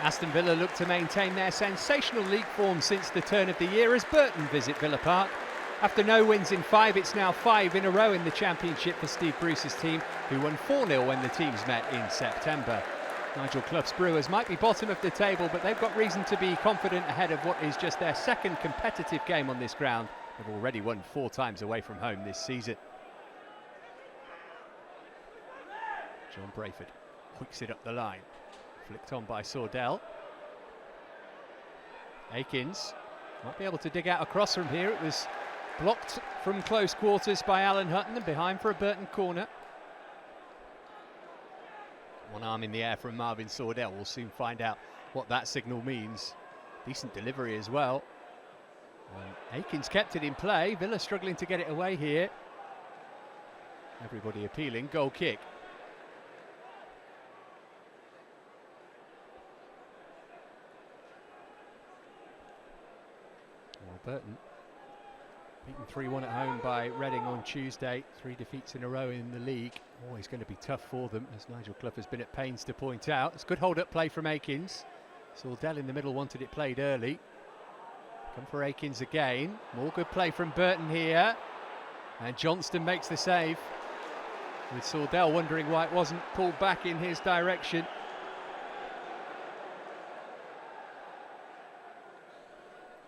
Aston Villa look to maintain their sensational league form since the turn of the year as Burton visit Villa Park. After no wins in 5, it's now 5 in a row in the Championship for Steve Bruce's team, who won 4-0 when the teams met in September. Nigel Clough's Brewers might be bottom of the table, but they've got reason to be confident ahead of what is just their second competitive game on this ground. They've already won 4 times away from home this season. John Brayford hooks it up the line. Flicked on by Sordell. Akins might be able to dig out a cross from here. It was blocked from close quarters by Alan Hutton and behind for a Burton corner. One arm in the air from Marvin Sordell. We'll soon find out what that signal means. Decent delivery as well. Akins kept it in play. Villa struggling to get it away here. Everybody appealing. Goal kick. Burton beaten 3-1 at home by Reading on Tuesday. 3 defeats in a row in the league. Always going to be tough for them, as Nigel Clough has been at pains to point out. It's good hold-up play from Akins. Sordell in the middle wanted it played early. Come for Akins again. More good play from Burton here. And Johnston makes the save, with Sordell wondering why it wasn't pulled back in his direction.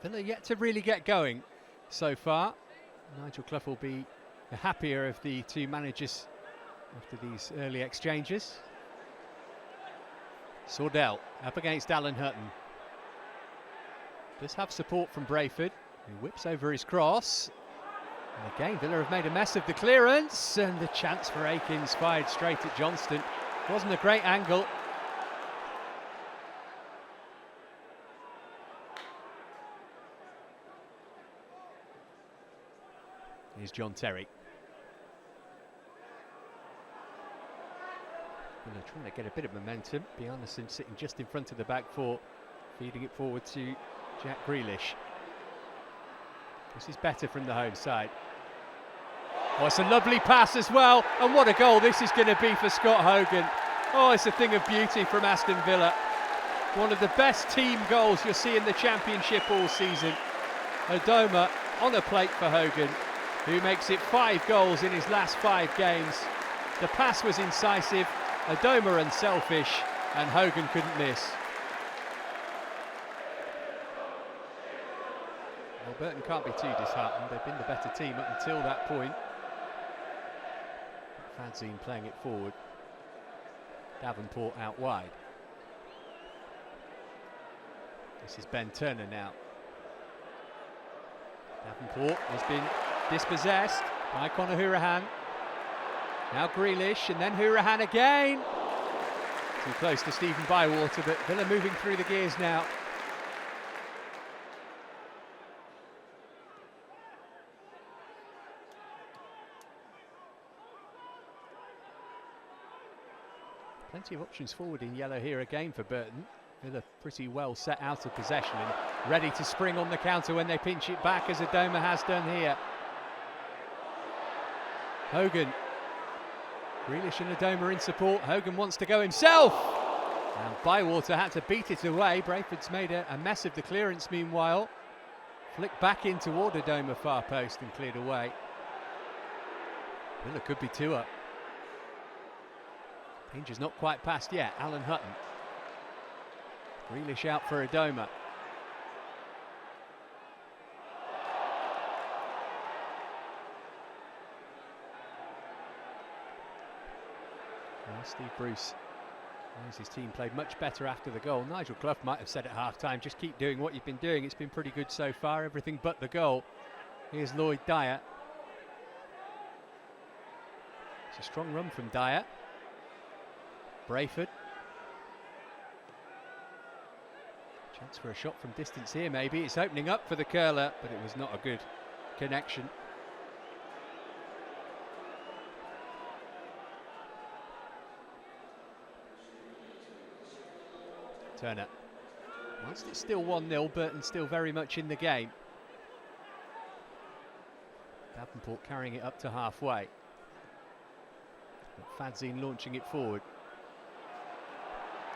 Villa yet to really get going so far. Nigel Clough will be the happier of the 2 managers after these early exchanges. Sordell up against Alan Hutton. Does have support from Brayford, who whips over his cross. And again, Villa have made a mess of the clearance, and the chance for Akins fired straight at Johnston. Wasn't a great angle. Here's John Terry. Villa trying to get a bit of momentum. Bjarnason sitting just in front of the back 4, feeding it forward to Jack Grealish. This is better from the home side. Oh, it's a lovely pass as well, and what a goal this is going to be for Scott Hogan. Oh, it's a thing of beauty from Aston Villa. One of the best team goals you'll see in the Championship all season. Adomah on a plate for Hogan, who makes it 5 goals in his last 5 games. The pass was incisive, Adomah unselfish, and Hogan couldn't miss. Well, Burton can't be too disheartened. They've been the better team up until that point. Fadzine playing it forward. Davenport out wide. This is Ben Turner now. Davenport has been dispossessed by Conor Hourihane. Now Grealish, and then Hourihane again. Too close to Stephen Bywater, but Villa moving through the gears now. Plenty of options forward in yellow here again for Burton. Villa pretty well set out of possession and ready to spring on the counter when they pinch it back, as Adomah has done here. Hogan. Grealish and Adomah in support. Hogan wants to go himself. And Bywater had to beat it away. Brayford's made a mess of the clearance meanwhile. Flicked back in toward Adomah far post and cleared away. Villa could be 2 up. Danger's not quite passed yet. Alan Hutton. Grealish out for Adomah. Well, Steve Bruce knows his team played much better after the goal. Nigel Clough might have said at half-time, just keep doing what you've been doing. It's been pretty good so far, everything but the goal. Here's Lloyd Dyer. It's a strong run from Dyer. Brayford. Chance for a shot from distance here, maybe. It's opening up for the curler, but it was not a good connection. Turner. Whilst it's still 1-0, Burton still very much in the game. Davenport carrying it up to halfway. But Fadzine launching it forward.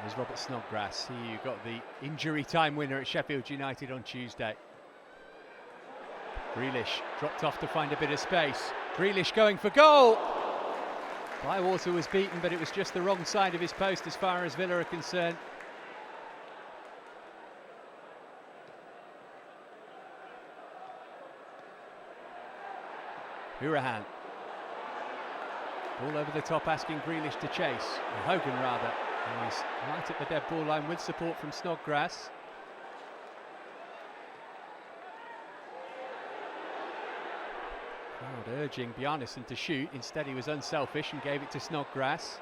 There's Robert Snodgrass. He got the injury time winner at Sheffield United on Tuesday. Grealish dropped off to find a bit of space. Grealish going for goal. Bywater was beaten, but it was just the wrong side of his post as far as Villa are concerned. Hourahan. Ball over the top, asking Grealish to chase. Or Hogan, rather. And he's right at the dead ball line with support from Snodgrass. Crowd urging Bjarnason to shoot. Instead, he was unselfish and gave it to Snodgrass.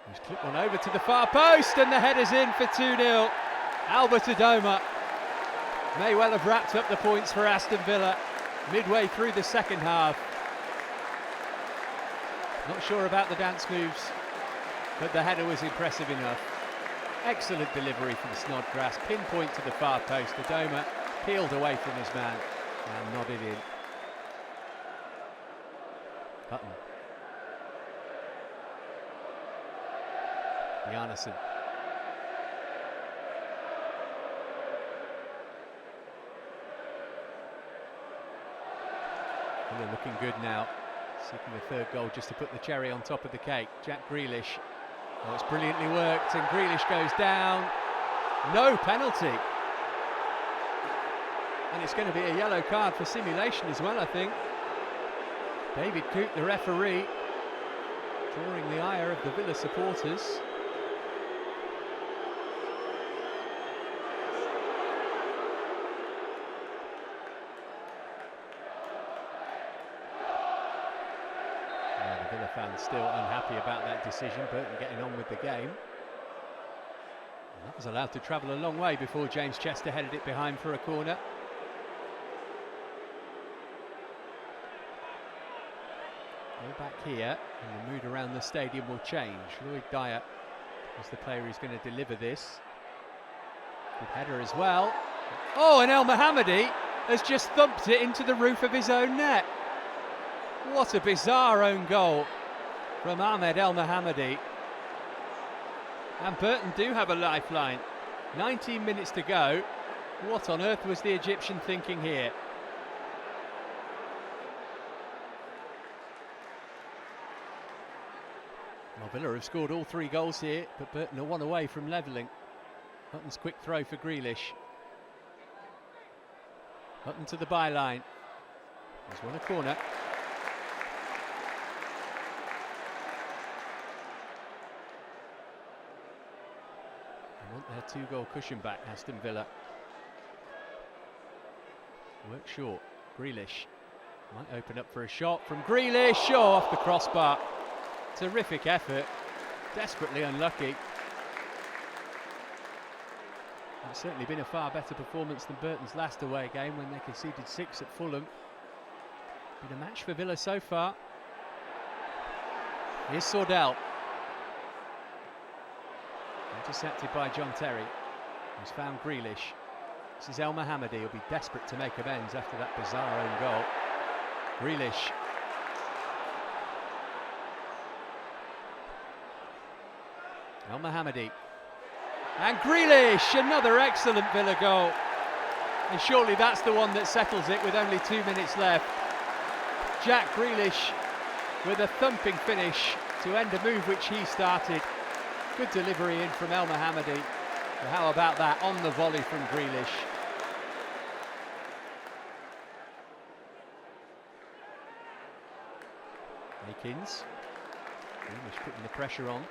He's clipped one over to the far post, and the header's in for 2-0. Albert Adomah may well have wrapped up the points for Aston Villa midway through the second half. Not sure about the dance moves, but the header was impressive enough. Excellent delivery from Snodgrass, pinpoint to the far post. Adomah peeled away from his man and nodded in. Button. Bjarnason. And they're looking good now. Seeking the third goal just to put the cherry on top of the cake. Jack Grealish. Oh, it's brilliantly worked, and Grealish goes down. No penalty. And it's going to be a yellow card for simulation as well, I think. David Coote, the referee, drawing the ire of the Villa supporters. The Villa fans still unhappy about that decision. Burton getting on with the game. And that was allowed to travel a long way before James Chester headed it behind for a corner. Go back here, and the mood around the stadium will change. Lloyd Dyer is the player who's going to deliver this. Good header as well. Oh, and El Mohammadi has just thumped it into the roof of his own net. What a bizarre own goal from Ahmed El Mohammadi. And Burton do have a lifeline. 19 minutes to go. What on earth was the Egyptian thinking here? Well, Villa have scored all 3 goals here, but Burton are 1 away from levelling. Hutton's quick throw for Grealish. Hutton to the byline. He's won a corner. They want their 2-goal cushion back, Aston Villa. Work short. Grealish might open up for a shot from Grealish. Oh, off the crossbar. Terrific effort, desperately unlucky. It's certainly been a far better performance than Burton's last away game when they conceded 6 at Fulham. Been a match for Villa so far. Here's Sordell. Intercepted by John Terry, who's found Grealish. This is El Mohammadi. He'll be desperate to make amends after that bizarre own goal. Grealish. El Mohammadi. And Grealish, another excellent Villa goal. And surely that's the one that settles it with only 2 minutes left. Jack Grealish with a thumping finish to end a move which he started. Good delivery in from El Mohammadi. Well, how about that on the volley from Grealish? Akins. Grealish putting the pressure on.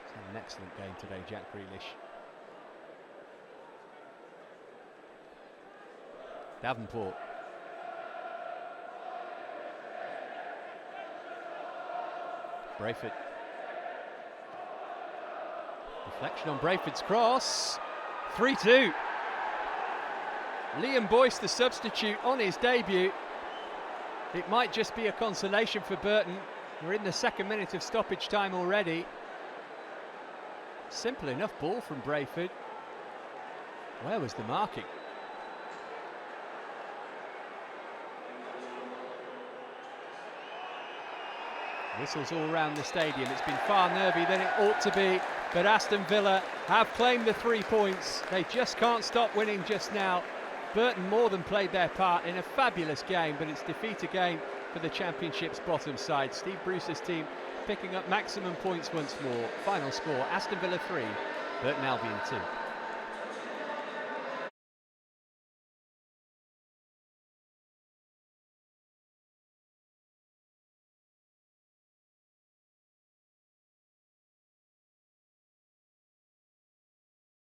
He's had an excellent game today, Jack Grealish. Davenport. Brayford. Deflection on Brayford's cross. 3-2. Liam Boyce, the substitute, on his debut. It might just be a consolation for Burton. We're in the 2nd minute of stoppage time already. Simple enough ball from Brayford. Where was the marking? Whistles all around the stadium. It's been far nervy than it ought to be, but Aston Villa have claimed the 3 points. They just can't stop winning just now. Burton more than played their part in a fabulous game, but it's defeat again for the Championship's bottom side. Steve Bruce's team picking up maximum points once more. Final score, Aston Villa 3, Burton Albion 2.